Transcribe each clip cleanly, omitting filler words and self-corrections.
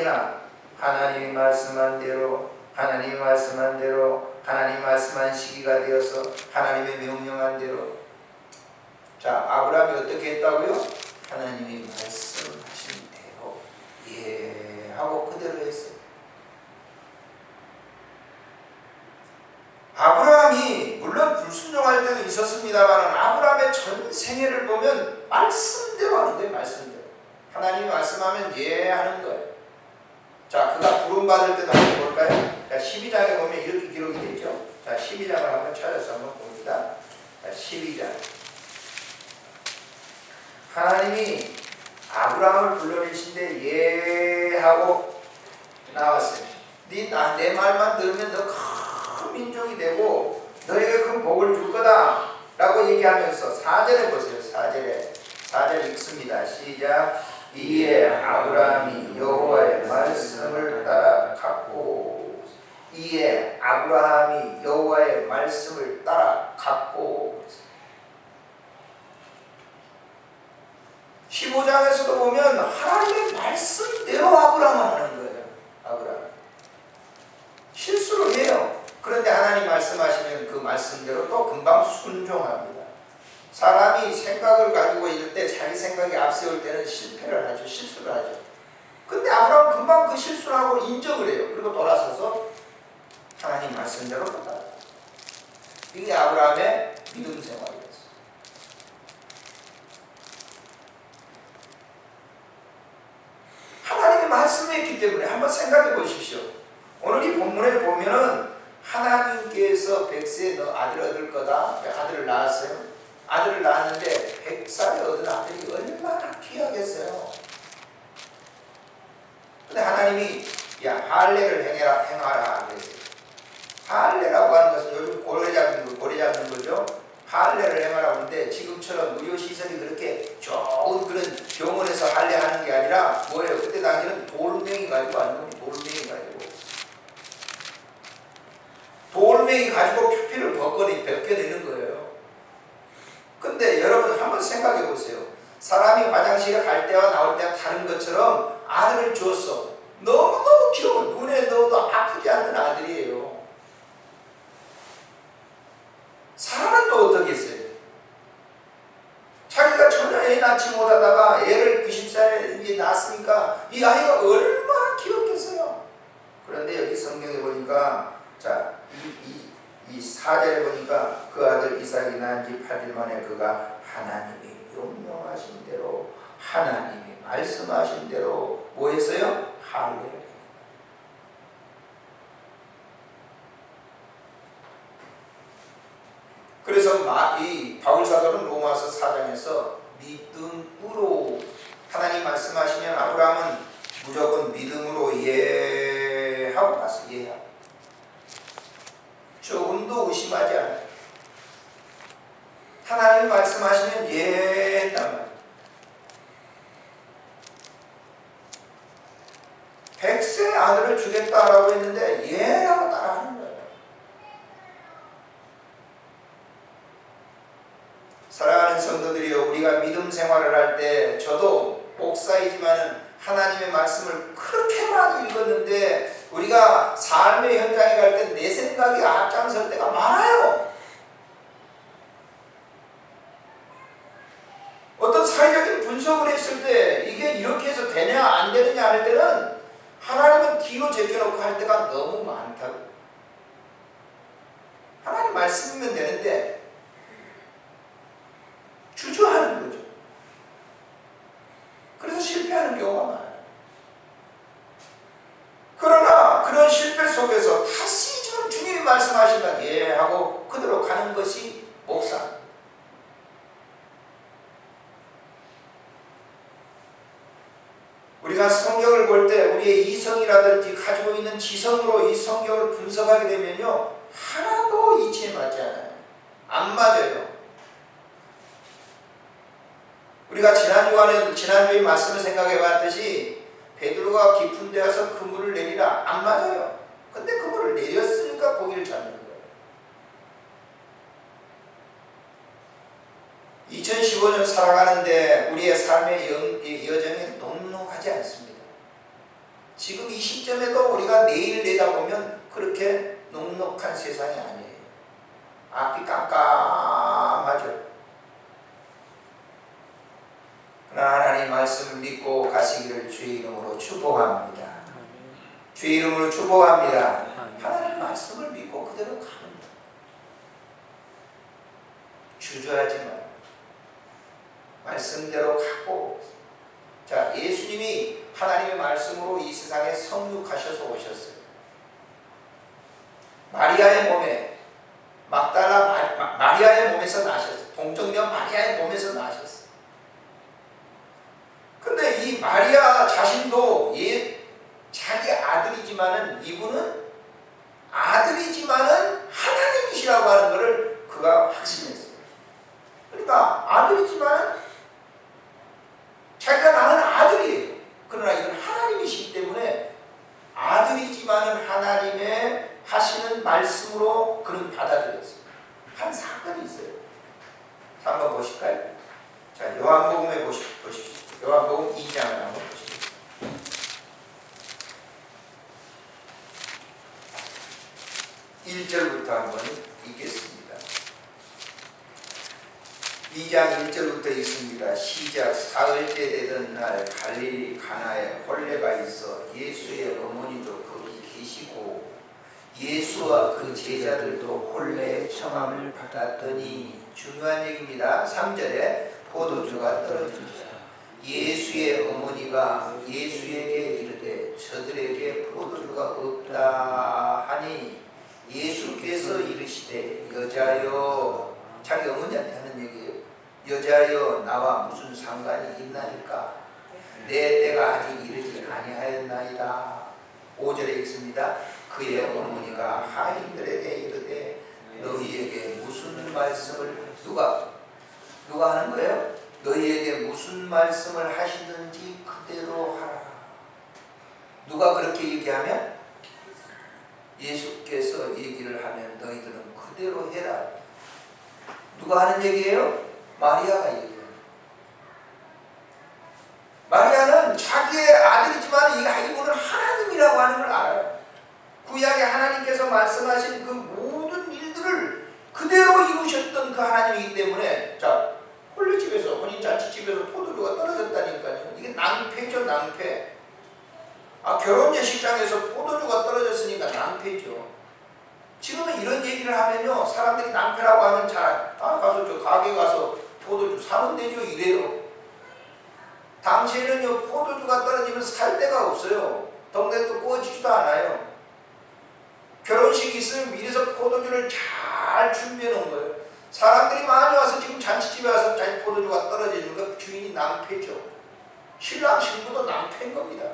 아니나 하나님이 말씀한 대로 하나님이 말씀한 시기가 되어서 하나님의 명령한 대로. 자, 아브라함이 어떻게 했다고요? 하나님이 말씀하신 대로 예 하고 그대로 했어요. 아브라함이 물론 불순종할 때도 있었습니다만 아브라함의 전 생애를 보면 말씀대로 하는 거예요. 말씀대로. 하나님이 말씀하면 예 하는 거예요. 자, 그가 부름받을 때도 한번 볼까요? 자, 12장에 보면 이렇게 기록이 되죠. 자, 12장을 한번 찾아서 한번 봅니다. 자, 12장. 하나님이 아브라함을 불러내신데 예 하고 나왔어요. 내 말만 들으면 너 큰 민족이 되고 너에게 큰 복을 줄 거다 라고 얘기하면서 4절에 보세요. 4절 읽습니다. 시작. 이에 아브라함이 여호와의 말씀을 따라 갔고 15장에서도 보면 하나님의 말씀대로 아브라함을 하는 거예요. 아브라함 실수를 해요. 그런데 하나님 말씀하시면 그 말씀대로 또 금방 순종합니다. 사람이 생각을 가지고 이럴 때 자기 생각이 앞세울 때는 실패를 하죠. 실수를 하죠. 근데 아브라함은 금방 그 실수를 하고 인정을 해요. 그리고 돌아서서 하나님 말씀대로 끝나요. 이게 아브라함의 믿음 생활이었어요. 하나님의 말씀이었기 때문에 한번 생각해 보십시오. 오늘 이 본문에 보면은 하나님께서 100세에 너 아들 얻을 거다. 아들을 낳았어요. 아들을 낳았는데 100살에 얻은 아들이 얼마나 귀하겠어요. 근데 하나님이 야 할례를 행하라 그랬어요. 할례라고 하는 것은 요즘 고래 잡는 거죠. 할례를 행하라고 하는데 지금처럼 의료시설이 그렇게 좋은 그런 병원에서 할례하는 게 아니라 뭐예요? 그때 당시에는 돌멩이 가지고 표피를 벗겨내는 거예요. 근데 여러분 한번 생각해 보세요. 사람이 화장실에 갈 때와 나올 때와 다른 것처럼 아들을 주었어. 너무너무 귀여워. 눈에 넣어도 아프지 않는 아들이에요. 사람은 또 어떻게 했어요? 자기가 전혀 애 낳지 못하다가 애를 90살에 낳았으니까 이 아이가 얼마나 귀엽겠어요. 그런데 여기 성경에 보니까 자, 이 4절에 보니까 그 아들 이삭이 낳은 지 8일 만에 그가 하나님이 명령하신 대로 하나님이 말씀하신 대로 뭐 했어요? 할례를. 그래서 이 바울사도는 로마서 4장에서 믿음으로 하나님 말씀하시면 아브라함은 무조건 믿음으로 예하고 갔어요. 예하고. 조금도 의심하지 않아요. 하나님 말씀하시면 예 했단 말이에요. 100세 아들을 주겠다라고 했는데 예라고 따라하는 거예요. 사랑하는 성도들이요, 우리가 믿음 생활을 할 때 저도 목사이지만 하나님의 말씀을 그렇게 많이 읽었는데 우리가 삶의 현장에 갈 때 내 생각이 앞장설 때가 많아요. 어떤 사회적인 분석을 했을 때 이게 이렇게 해서 되냐 안 되느냐 할 때는 하나님은 뒤로 제껴놓고 할 때가 너무 많다고. 하나님 말씀이면 되는데 주저하는 거죠. 그래서 실패하는 경우가 많아요. 그러나 그런 실패 속에서 다시 지금 주님이 말씀하신다 예 하고 그대로 가는 것이 목사. 우리가 성경을 볼 때 우리의 이성이라든지 가지고 있는 지성으로 이 성경을 분석하게 되면요 하나도 이치에 맞지 않아요. 안 맞아요. 우리가 지난주에 말씀을 생각해 봤듯이 베드로가 깊은 데 가서 그물을 내리라 안 맞아요. 근데 그물을 내렸으니까 고기를 잡는 거예요. 2015년 살아가는데 우리의 삶의 여정이 녹록하지 않습니다. 지금 이 시점에도 우리가 내일 내다보면 그렇게 넉넉한 세상이 아니에요. 앞이 깜깜하죠. 그러나 하나님 말씀을 믿고 가시기를 주의 이름으로 축복합니다. 주의 이름으로 축복합니다. 하나님 말씀을 믿고 그대로 가는 거예요. 주저하지 말고 말씀대로 가고. 자, 예수님이 하나님의 말씀으로 이 세상에 성육하셔서 오셨어요. 마리아의 몸에, 마리아의 몸에서 나셨어요. 동정녀 마리아의 몸에서 나셨어요. 근데 이 마리아 자신도 자기 아들이지만은, 이분은 아들이지만은 하나님이시라고 하는 것을 그가 확신했어요. 그러니까 아들이지만은 자기가 낳은 아들이에요. 그러나 이건 하나님이시기 때문에 아들이지만은 하나님의 하시는 말씀으로 그는 받아들였어요. 한 사건이 있어요. 자, 한번 보실까요? 자, 요한복음에 보십시오. 요한복음 2장을 한번 보십시오. 1절부터 한번 읽겠습니다. 2장 1절부터 읽습니다. 시작. 사흘째 되던 날 갈릴리 가나에 혼례가 있어 예수의 어머니도 거기 계시고 예수와 그 제자들도 혼례의 청함을 받았더니, 중요한 얘기입니다. 3절에 포도주가 떨어지자 예수의 어머니가 예수에게 이르되 저들에게 포도주가 없다 하니 예수께서 이르시되 여자여, 자기 어머니한테 하는 얘기예요. 여자여 나와 무슨 상관이 있나니까 내 때가 아직 이르지 아니하였나이다. 5절에 읽습니다. 그의 어머니가 하인들에게 이르되 너희에게 무슨 말씀을 누가 하는 거예요? 너희에게 무슨 말씀을 하시든지 그대로 하라. 누가 그렇게 얘기하면? 예수께서 얘기를 하면 너희들은 그대로 해라. 누가 하는 얘기예요? 마리아가 얘기해요. 마리아는 자기의 아들이지만 이분은 하나님이라고 하는 걸 알아요. 구약에 하나님께서 말씀하신 그 모든 일들을 그대로 이루셨던 그 하나님이기 때문에, 자, 혼례집에서, 혼인잔치집에서 포도주가 떨어졌다니까요. 이게 낭패죠, 낭패. 결혼 예식장에서 포도주가 떨어졌으니까 낭패죠. 지금은 이런 얘기를 하면요, 사람들이 낭패라고 하면 가서 저 가게 가서 포도주 사면 되죠, 이래요. 당시에는요, 포도주가 떨어지면 살 데가 없어요. 동네도 구워지지도 않아요. 결혼식이 있으면 미리서 포도주를 잘 준비해 놓은 거예요. 사람들이 많이 와서 지금 잔치집에 와서 자기 포도주가 떨어지는 거 주인이 낭패죠. 신랑 신부도 낭패인 겁니다.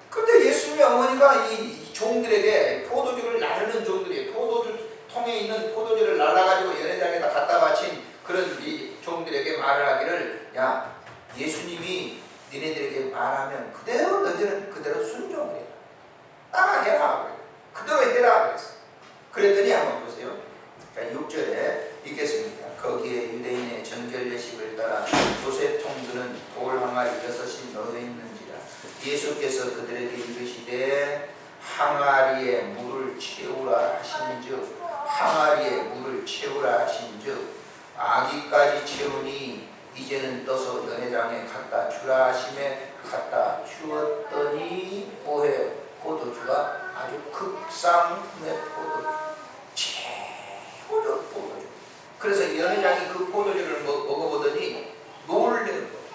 그런데 예수님의 어머니가 이 종들에게 포도주를 나르는 종들이, 포도주 통에 있는 포도주를 날라가지고 연회장에다 갖다 바친 그런 이 종들에게 말을 하기를, 야, 예수님이 니네들에게 말하면 그대로 너희들은 그대로 순종해라. 따라해라. 그대로 해라. 그랬어. 그랬더니 한번 보세요. 자, 6절에 읽겠습니다. 거기에 유대인의 정결 예식을 따라 조세통 드는 돌 항아리 6이 넣어 있는지라 예수께서 그들에게 이르시되 항아리에 물을 채우라 하신즉, 항아리에 물을 채우라 하신즉 아기까지 채우니 이제는 떠서 연회장에 갖다 주라 하심에 갖다 주었더니 뭐해요? 포도주가 아주 극상의 포도주, 최고의 포도주. 그래서 연회장이 그 포도주를 먹어보더니 놀래는 거예요.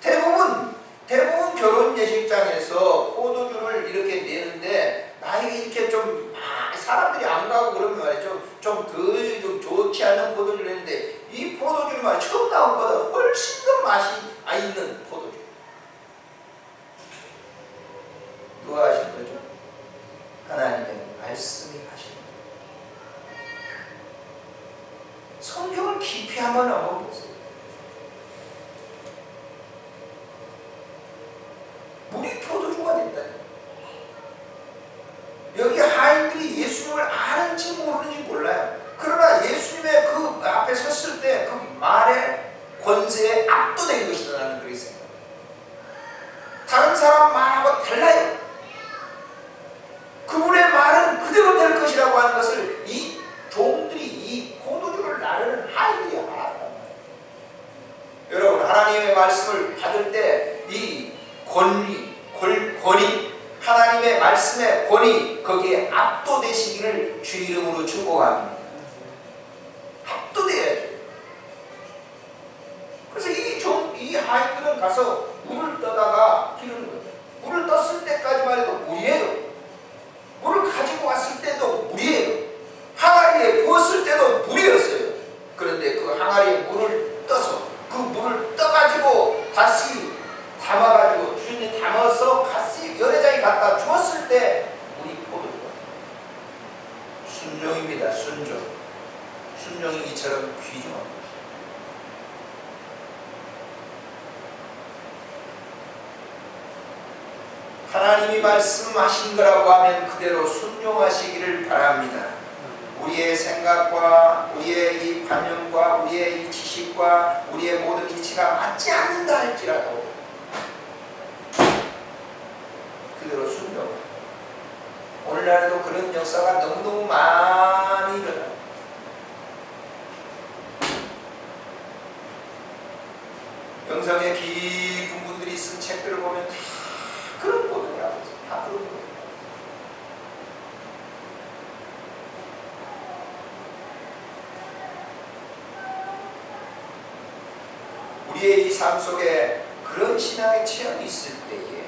대부분 결혼 예식장에서 포도주를 이렇게 내는데 나에게 이렇게 좀 사람들이 안 가고 그러면 말이죠, 좀 좋지 않은 포도주를 내는데 이 포도주는 말이죠, 처음 나온 것보다 훨씬 더 맛이 있는 포도주. 누가 하신 거죠? 하나님의 말씀이 하신 거예요. 성경을 깊이 한번 보세요. 물이 포도주가 된다. 여기 하인들이 예수님을 아는지 모르는지 몰라요. 그러나 예수님의 그 앞에 섰을 때 그 말의 권세에 압도된 것이라는 그렇게 생각해요. 다른 사람 말하고 달라요. 그분의 말은 그대로 될 것이라고 하는 것을 이 종들이 이 포도주를 나르는 아이들이 알았단 말이에요. 여러분, 하나님의 말씀을 받을 때 이 권위, 하나님의 말씀의 권위, 거기에 압도되시기를 주 이름으로 축복합니다. 압도돼야 돼요. 그래서 이 아이들은 가서 물을 떠다가 기르는 거예요. 물을 떴을 때까지만 해도 물이에요. 물을 가지고 왔을 때도 물이에요. 항아리에 부었을 때도 물이었어요. 그런데 그 항아리에 물을 떠서 그 물을 떠가지고 다시 담아가지고 주인이 담아서 다시 연회장에 갖다 주었을 때 물이 포도주가 순종입니다. 순종이 이처럼 귀중합니다. 하나님이 말씀하신 거라고 하면 그대로 순종하시기를 바랍니다. 우리의 생각과 우리의 이 관념과 우리의 이 지식과 우리의 모든 이치가 맞지 않는다 할지라도 그대로 순종. 오늘날에도 그런 역사가 너무너무 많이 일어나요. 영성에 깊은 분들이 쓴 책들을 보면 다 그런 보도라고 해서 다 그런 보도. 우리의 이 삶 속에 그런 신앙의 체험이 있을 때에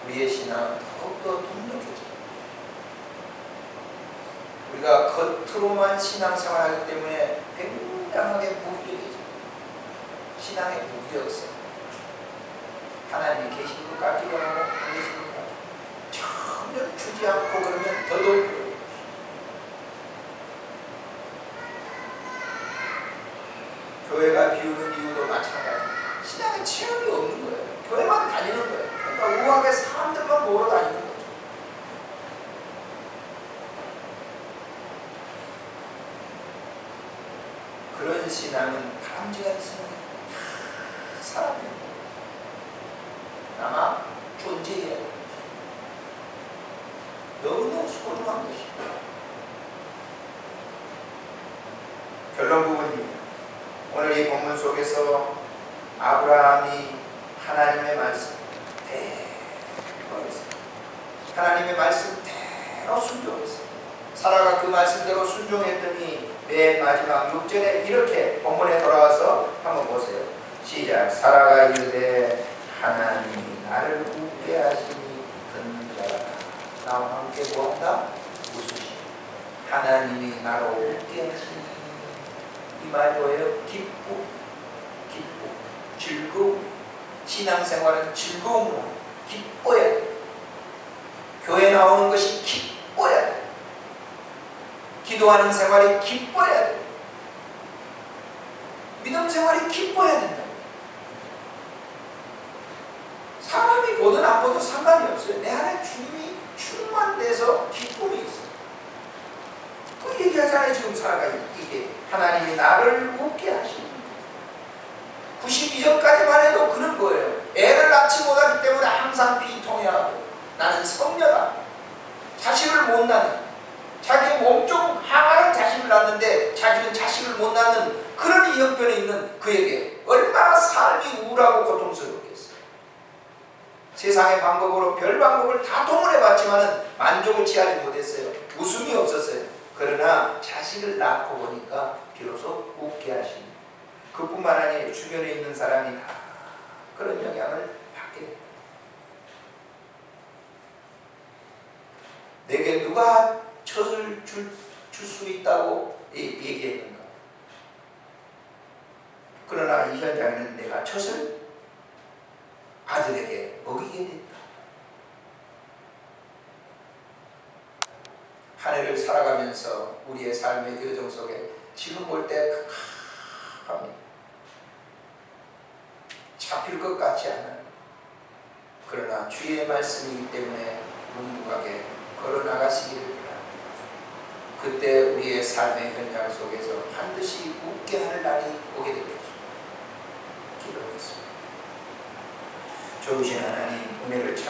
우리의 신앙은 더욱더 돈독해져요. 우리가 겉으로만 신앙생활하기 때문에 굉장하게 무기력해져요. 신앙의 무기력성. 하나님이 계신 것 같기도 하고 안 계신 것 같기도 하고 전혀 주지 않고 그러면 더더욱 그래요. 교회가 비우는 이유도 마찬가지예요. 신앙의 체험이 없는 거예요. 교회만 다니는 거예요. 그러니까 우하게 사람들만 모여 다니는 거죠. 그런 신앙은 다람쥐가 있으면 사람입니다. 아마 존재해야 합니다. 너무너무 소중한 것입니다. 결론 부분입니다. 오늘 이 본문 속에서 아브라함이 하나님의 말씀 대로 했습니다. 하나님의 말씀대로 순종했습니다. 사라가 그 말씀대로 순종했더니 맨 마지막 6절에 이렇게 본문에 돌아와서 한번 보세요. 시작. 사라가 이르되 하나님이 나를 웃게 하시니 듣는다. 나와 함께 뭐한다? 웃으시. 하나님이 나를 웃게 하시니 이 말 뭐예요? 기쁨, 즐거움. 신앙생활은 즐거움으로 기뻐야 돼. 교회 나오는 것이 기뻐야 돼. 기도하는 생활이 기뻐야 돼. 믿음 생활이 기뻐야 된다. 사람이 보든 안 보든 상관이 없어요. 내 안에 주님이 충만돼서 기쁨이 있어요. 그 얘기하잖아요. 지금 살아가 이게 하나님이 나를 웃게 하시는 거예요. 92전까지만 해도 그런 거예요. 애를 낳지 못하기 때문에 항상 비통해하고 나는 성녀다. 자식을 못 낳는, 자기 몸종 항아리 자식을 낳는데 자기는 자식을 못 낳는 그런 이 형편에 있는 그에게 얼마나 삶이 우울하고 고통스럽겠어요. 세상의 방법으로 별 방법을 다 동원해봤지만 만족을 취하지 못했어요. 웃음이 없었어요. 그러나 자식을 낳고 보니까 비로소 웃게 하시니 그뿐만 아니라 주변에 있는 사람이 다 그런 영향을 받게 됩니다. 내게 누가 젖을 줄 수 있다고 얘기했는가? 그러나 이 현장에는 내가 젖을 아들에게 먹이게 됐다. 한 해를 살아가면서 우리의 삶의 여정 속에 지금 볼 때 갑니다. 잡힐 것 같지 않아요. 그러나 주의 말씀이기 때문에 묵묵하게 걸어나가시기를 바랍니다. 그때 우리의 삶의 현장 속에서 반드시 웃게 할 날이 오게 될 것입니다. 기도하겠습니다. 좋으신 하나님 은혜를 참